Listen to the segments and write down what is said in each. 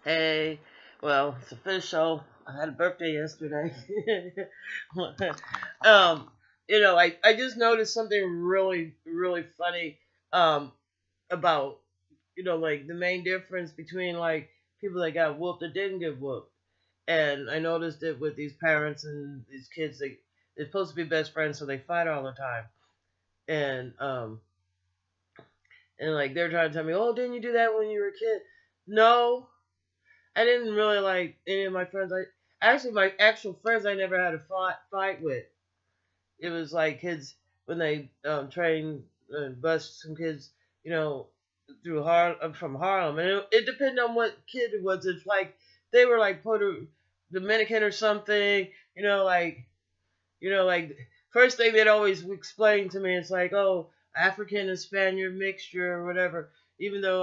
Hey, well, it's official. I had a birthday yesterday. um, I just noticed something really funny um about like the main difference between like people that got whooped or didn't get whooped. And I noticed it with these parents and these kids. They're supposed to be best friends, so they fight all the time. And like they're trying to tell me, oh, didn't you do that when you were a kid? No, I didn't really like any of my friends. My actual friends I never had a fight with. It was like kids when they trained bust some kids, you know, through from Harlem, and it depended on what kid it was. It's like they were like Puerto Dominican or something, like first thing they'd always explain to me, it's like, oh, African and Spaniard mixture or whatever. Even though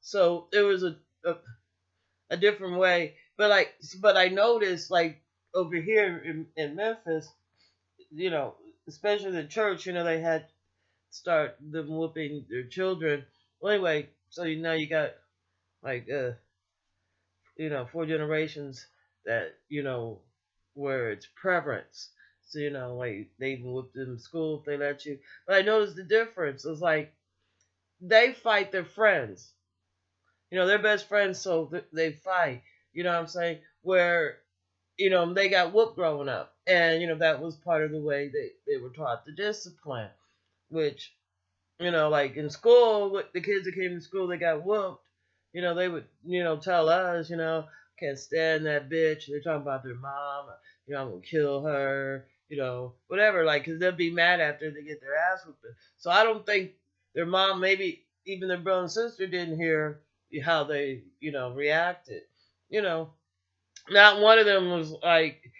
so it was a a different way. But I noticed like over here in Memphis, you know, especially the church, they had start them whooping their children. Well, anyway, so now you got like four generations that where it's preference. So like they even whoop them in school if they let you. But I noticed the difference. It's like they fight their friends. They're best friends, so they fight. You know what I'm saying? Where they got whooped growing up, and that was part of the way they were taught the discipline. Which like in school, the kids that came to school, they got whooped. They would tell us, can't stand that bitch. They're talking about their mom. I'm gonna kill her. Whatever. Like, cause they'll be mad after they get their ass whooped. So I don't think their mom, maybe even their brother and sister, didn't hear how they reacted. You know, not one of them was like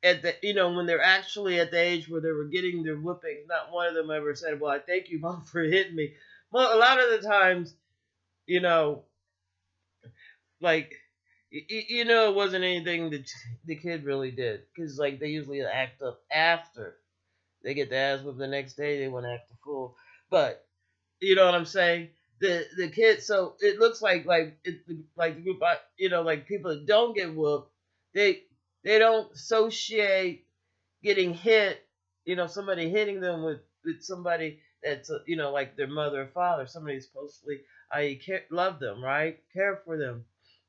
at the when they're actually at the age where they were getting their whoopings. Not one of them ever said, "Well, I thank you, mom, for hitting me." Well, a lot of the times, you know, like it wasn't anything that the kid really did, because like they usually act up after they get the ass whooped the next day. They want to act a fool, but you know what I'm saying. The kids, so it looks like the group, like people that don't get whooped, they they don't associate getting hit, somebody hitting them with somebody that's, like their mother or father, somebody supposedly, love them, right? Care for them,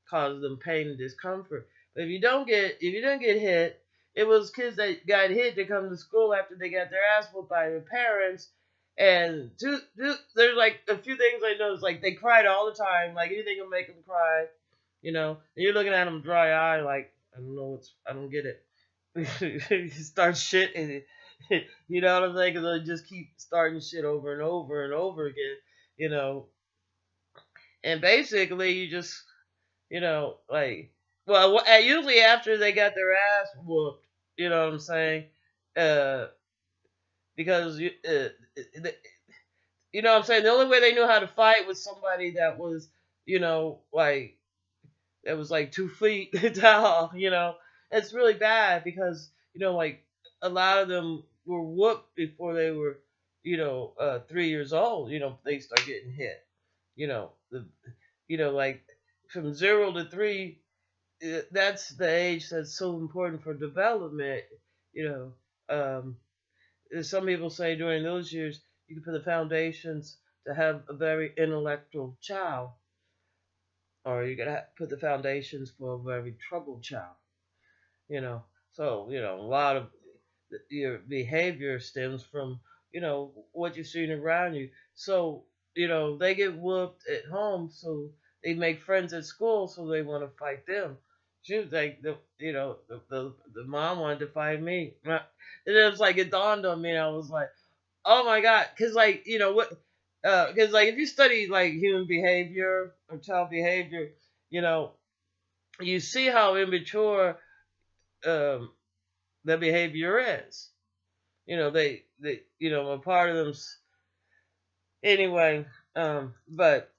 cause them pain and discomfort. But if you don't get hit, it was kids that got hit that come to school after they got their ass whooped by their parents. And there's like a few things I noticed, like they cried all the time, like anything will make them cry, And you're looking at them dry eye, like I don't get it. You start shit and you know what I'm saying? Because they just keep starting shit over and over and over again, you know. And basically, you just, like, well, usually after they got their ass whooped, you know what I'm saying? Uh, because you know what I'm saying? The only way they knew how to fight was somebody that was, like that was like 2 feet tall. It's really bad because like a lot of them were whooped before they were 3 years old. They start getting hit. The like from 0 to 3. That's the age that's so important for development. You um, some people say during those years you can put the foundations to have a very intellectual child, or you gotta put the foundations for a very troubled child. You know, so a lot of your behavior stems from what you're seeing around you. So they get whooped at home, so they make friends at school, so they want to fight them. She was like the mom wanted to fight me. And it was like it dawned on me. And I was like, oh my god, because like what, because like if you study like human behavior or child behavior, you know you see how immature um, their behavior is. They a part of them anyway. But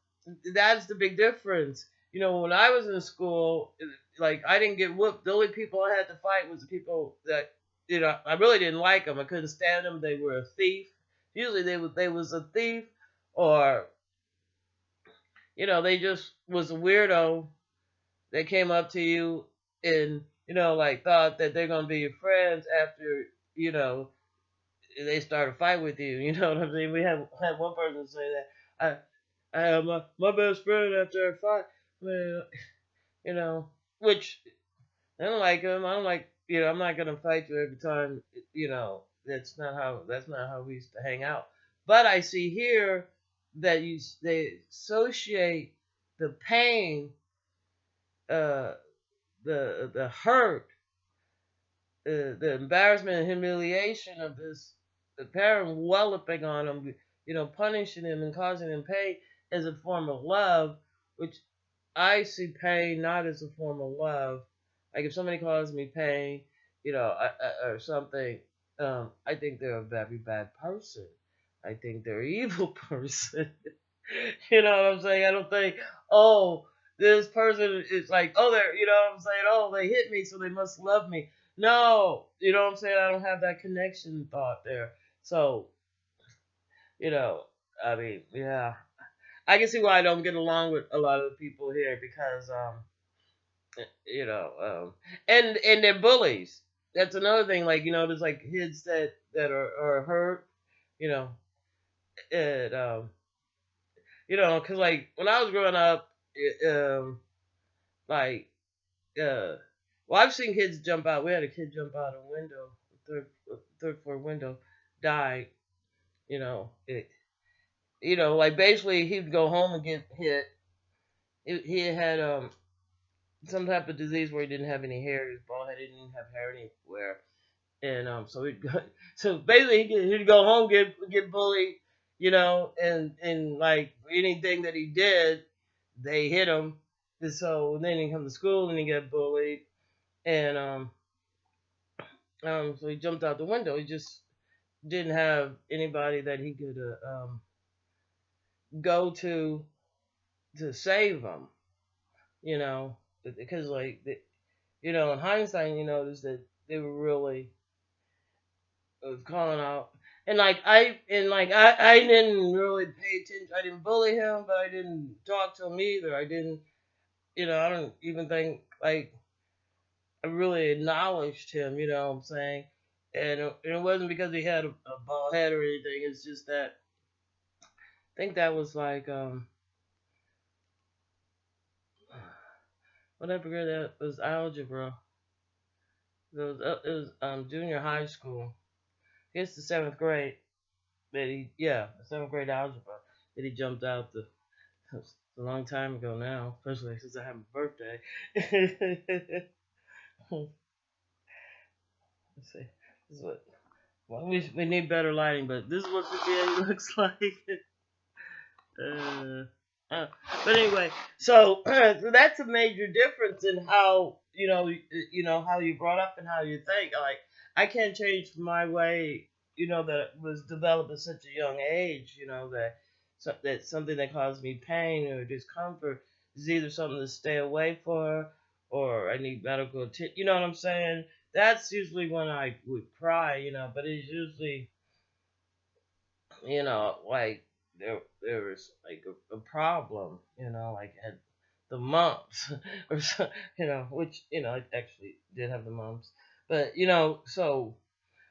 that's the big difference. When I was in school, like I didn't get whooped. The only people I had to fight was the people that I really didn't like them. I couldn't stand them. They were a thief. Usually they was a thief, or they just was a weirdo that came up to you and like thought that they're gonna be your friends after you know they start a fight with you. You know what I'm saying? We had one person say that I am my best friend after a fight. Well, you know, which I don't like him. I don't like I'm not gonna fight you every time. That's not how we used to hang out. But I see here that they associate the pain, uh, the hurt, the embarrassment and humiliation of this the parent walloping on him, punishing him and causing him pain as a form of love, which I see pain not as a form of love. Like if somebody causes me pain, or something, I think they're a very bad person. I think they're an evil person. You know what I'm saying? I don't think, oh, this person is like, oh, they're, what I'm saying? Oh, they hit me, so they must love me. No, you know what I'm saying? I don't have that connection thought there. So, you know, I mean, yeah. I can see why I don't get along with a lot of the people here because you know and they're bullies. That's another thing. Like there's like kids that are hurt. You know, and because like when I was growing up, like uh, well, I've seen kids jump out. We had a kid jump out a window, third floor window, died. It. Like basically he'd go home and get hit. He had some type of disease where he didn't have any hair. He was bald headed, didn't have hair anywhere, and so he'd go, so basically he'd go home get bullied, and like anything that he did, they hit him, and so then he come to school and he get bullied, and so he jumped out the window. He just didn't have anybody that he could go to save him, you know, because like in hindsight, you notice that they were really was calling out. And like I didn't really pay attention. I didn't bully him, but I didn't talk to him either. I didn't, I don't even think like I really acknowledged him. You know what I'm saying? And it wasn't because he had a bald head or anything. It's just that I think that was like whatever grade that was algebra. It was junior high school. I guess the seventh grade that seventh grade algebra that he jumped out the. It's a long time ago now, especially since I have a birthday. Let's see. This is what. Well, we need better lighting, but this is what the game looks like. Uh, uh, but anyway, so so that's a major difference in how how you brought up and how you think. Like I can't change my way, that was developed at such a young age. That something that caused me pain or discomfort is either something to stay away for, or I need medical attention. You know what I'm saying? That's usually when I would cry. But it's usually like there was like a problem, like I had the mumps or so, which I actually did have the mumps, but so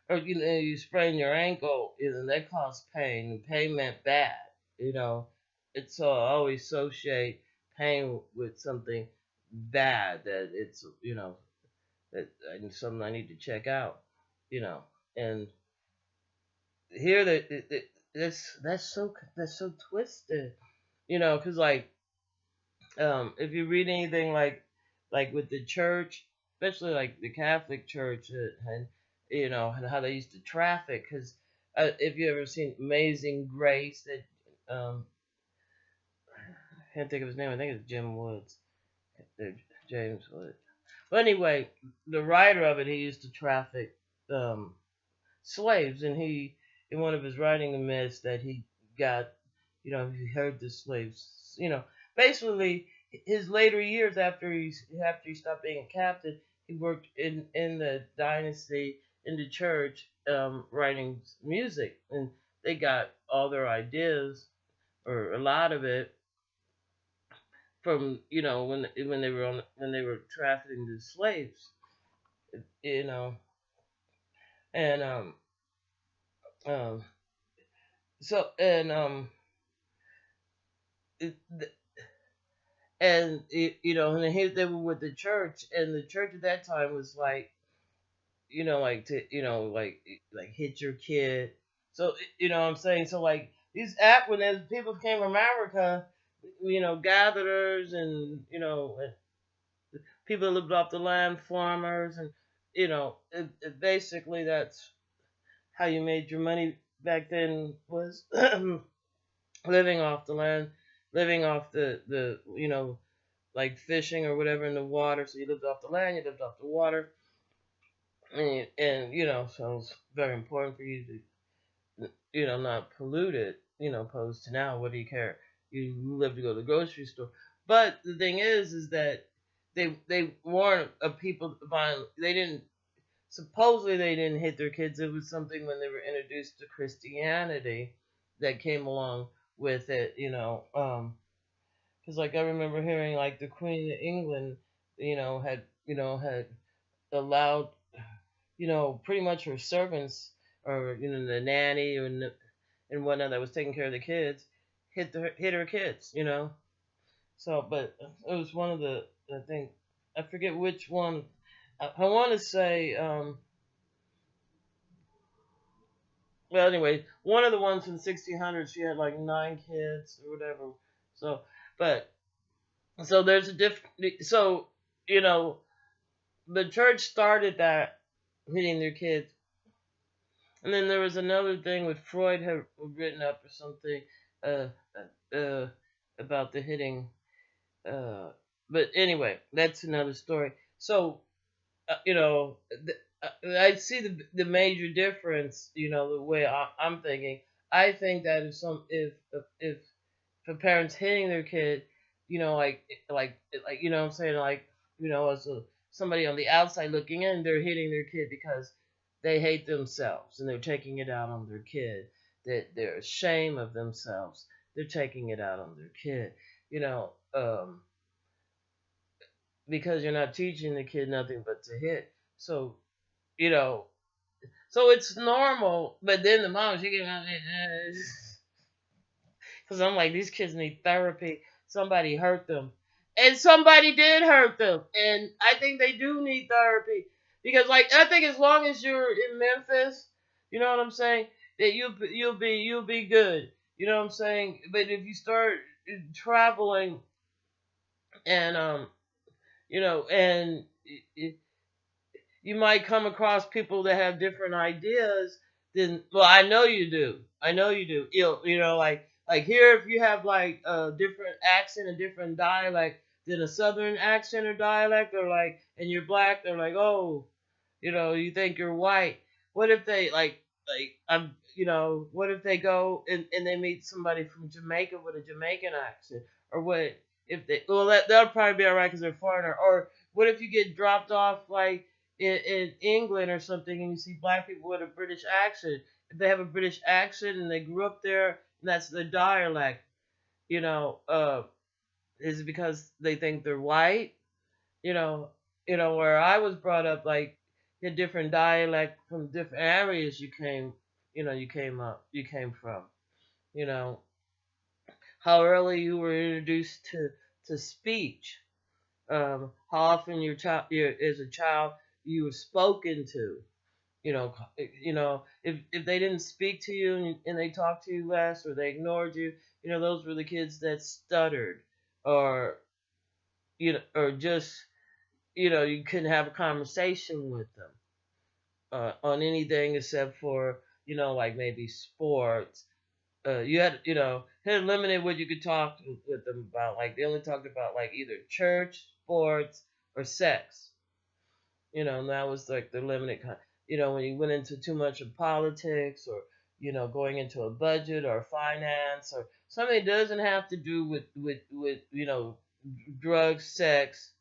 or you sprain your ankle, that caused pain. And pain meant bad, you know. It's so I always associate pain with something bad that it's that something I need to check out, and here that's so twisted, because like if you read anything like with the church, especially like the Catholic Church, and and how they used to traffic, because if you ever seen Amazing Grace, that I can't think of his name. I think it's Jim Woods, James Woods. But anyway, the writer of it, he used to traffic um, slaves, and he in one of his writing admits that he got, he heard the slaves, basically his later years after he stopped being a captain, he worked in the dynasty in the church, writing music, and they got all their ideas or a lot of it from when they were when they were trafficking the slaves, you know, and um so it, and and here they were with the church, and the church at that time was like, like to like hit your kid. So what I'm saying. So like these when as people came from America, gatherers and and people that lived off the land, farmers, and basically that's how you made your money back then was living off the land, living off the like fishing or whatever in the water. So you lived off the land, you lived off the water, and so it's very important for you to not pollute it. Opposed to now, what do you care? You live to go to the grocery store. But the thing is that they weren't a people violent. They didn't supposedly they didn't hit their kids. It was something when they were introduced to Christianity that came along with it. Because like I remember hearing like the Queen of England, had allowed pretty much her servants or the nanny and whatnot that was taking care of the kids hit her kids. So, but it was one of the I think I forget which one. I want to say well anyway one of the ones from the 1600s she had like 9 kids or whatever. So, but so there's a so you know the church started that hitting their kids. And then there was another thing with Freud had written up or something uh, uh, about the hitting. Uh, but anyway, that's another story. So, I see the major difference. The way I'm thinking. I think that if a parent's hitting their kid, what I'm saying, like, as somebody on the outside looking in, they're hitting their kid because they hate themselves and they're taking it out on their kid. That they're ashamed of themselves. They're taking it out on their kid. You know, um, because you're not teaching the kid nothing but to hit. So, you know, so it's normal. But then the mom, she get because I'm like, these kids need therapy. Somebody hurt them. And somebody did hurt them. And I think they do need therapy. Because like I think as long as you're in Memphis, you know what I'm saying? That you'll be good. You know what I'm saying? But if you start traveling and and you might come across people that have different ideas, then well I know you do. I know you do. Like here if you have like a different accent, a different dialect than a southern accent or dialect, or like and you're black, they're like, oh, you think you're white. What if they like I'm what if they go and they meet somebody from Jamaica with a Jamaican accent? Or what if they well that'll probably be alright because they're foreigner. Or what if you get dropped off like in England or something and you see black people with a British accent? If they have a British accent and they grew up there and that's the dialect, you know, uh, is it because they think they're white? You know, where I was brought up, like a different dialect from different areas you came from. You know, how early you were introduced to speech. How often as a child you were spoken to. If they didn't speak to you and they talked to you less or they ignored you, those were the kids that stuttered, or or just you couldn't have a conversation with them on anything except for like maybe sports. You had limited what you could talk with them about. Like they only talked about like either church, sports, or sex. And that was like the limited kind. When you went into too much of politics, or going into a budget or finance or something that doesn't have to do with drugs, sex,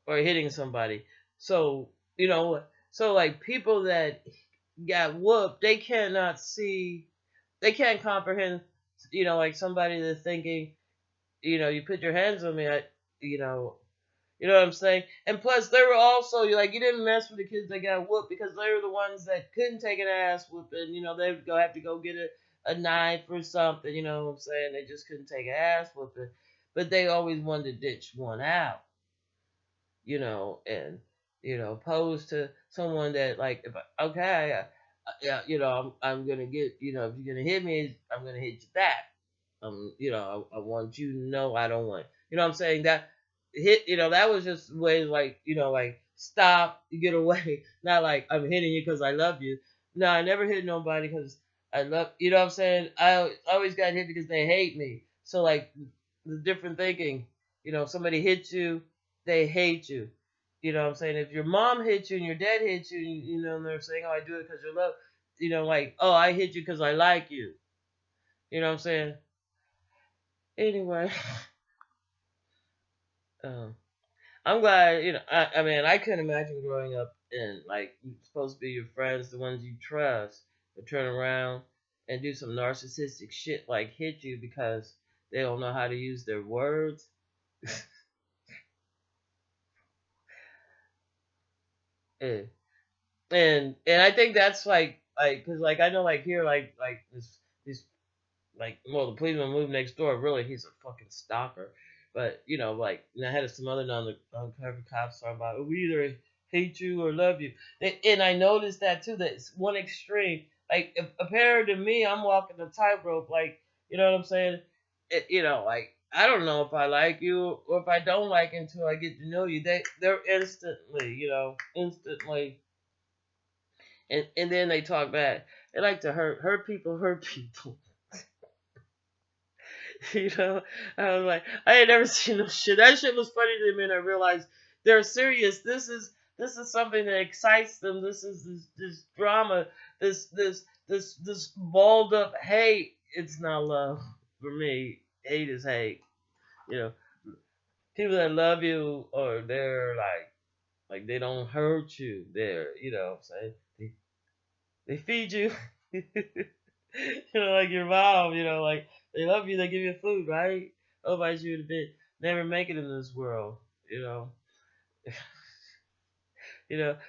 or hitting somebody. So so like people that got whooped, they can't comprehend, like somebody that's thinking, you put your hands on me, you know, you know what I'm saying? And plus, they were also like you didn't mess with the kids that got whooped because they were the ones that couldn't take an ass whooping. They'd go have to go get a knife or something. You know what I'm saying? They just couldn't take an ass whooping, but they always wanted to ditch one out. And opposed to someone that like if okay, yeah, I'm gonna get if you're gonna hit me, I'm gonna hit you back. I want you to know I don't want. You know what I'm saying? That hit, that was just ways like, like stop, you get away. Not like I'm hitting you because I love you. No, I never hit nobody because I love. You know what I'm saying? I always got hit because they hate me. So like the different thinking. If somebody hits you, they hate you. You know what I'm saying? If your mom hits you and your dad hits you, and they're saying, "Oh, I do it because you love," like, "Oh, I hit you because I like you." You know what I'm saying? Anyway, um, I'm glad. I mean, I couldn't imagine growing up and like you're supposed to be your friends, the ones you trust, but turn around and do some narcissistic shit like hit you because they don't know how to use their words. Eh. And I think that's like because like I know like here like this like well the policeman moved next door really he's a fucking stalker, but like and I had some other undercover cops talking about we either hate you or love you. And I noticed that too, that it's one extreme, like if apparent to me I'm walking the tightrope, like you know what I'm saying. Like I don't know if I like you or if I don't like you until I get to know you. They're instantly instantly, and then they talk bad. They like to hurt people, hurt people. you know, I was like, I ain't never seen no shit. That shit was funny to me, and I realized they're serious. This is something that excites them. This is this drama. This balled up hate. It's not love for me. Hate is hate. You know, people that love you or they're like they don't hurt you. They're saying they feed you. Like your mom, like they love you, they give you food, right? Otherwise you would have never make it in this world, you know.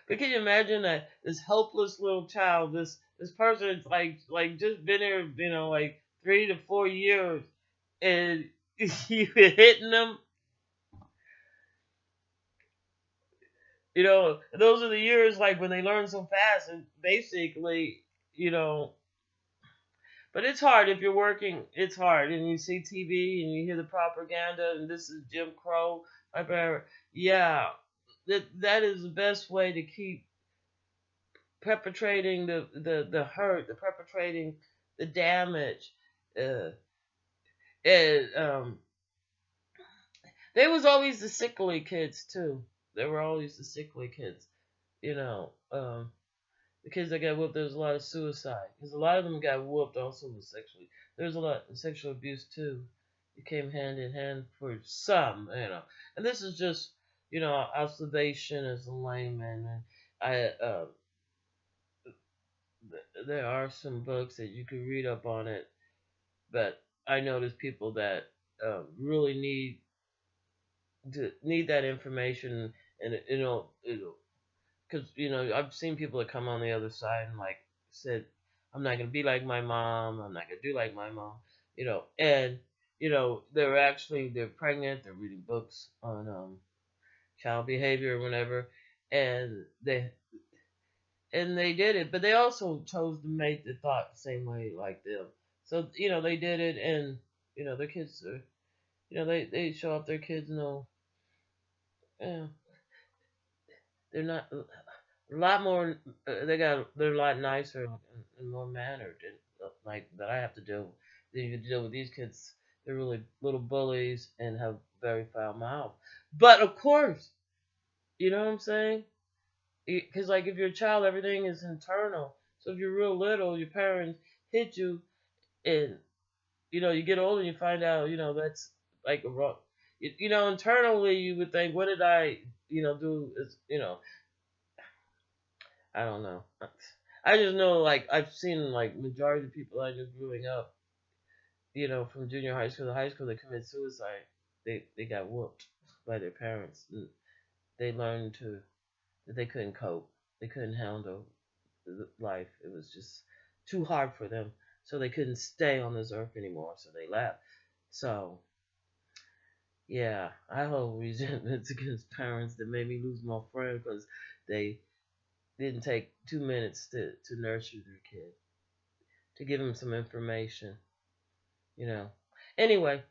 But can you imagine that this helpless little child, this person's like just been here, like 3 to 4 years, and you hitting them, those are the years like when they learn so fast and basically, you know, but it's hard if you're working. It's hard, and you see TV and you hear the propaganda, and this is Jim Crow. Yeah, that is the best way to keep perpetrating the hurt, the perpetrating the damage. Uh, and they was always the sickly kids too. They were always the sickly kids. You know, the kids that got whooped, there was a lot of suicide because a lot of them got whooped also with sexually. There was a lot of sexual abuse too. It came hand in hand for some, And this is just, observation as a layman. And there are some books that you can read up on it, but I know there's people that really need that information, and because I've seen people that come on the other side and like said, I'm not gonna be like my mom, I'm not gonna do like my mom, and they're pregnant, they're reading books on child behavior or whatever, and they did it, but they also chose to make the thought the same way like them. So they did it, and their kids are, they show up their kids know, yeah, they're not a lot more. They're a lot nicer and more mannered, and like that I have to deal. Than you deal with these kids. They're really little bullies and have very foul mouth. But of course, you know what I'm saying? Because like if you're a child, everything is internal. So if you're real little, your parents hit you, and you get older and you find out, that's like a wrong. Internally you would think, what did I, do? Is I don't know. I just know, like, I've seen, like, majority of people I knew growing up, from junior high school to high school, they commit suicide. They got whooped by their parents. And they learned that they couldn't cope. They couldn't handle life. It was just too hard for them. So they couldn't stay on this earth anymore. So they left. So yeah, I hold resentments against parents that made me lose my friend because they didn't take 2 minutes to nurture their kid, to give him some information. You know. Anyway,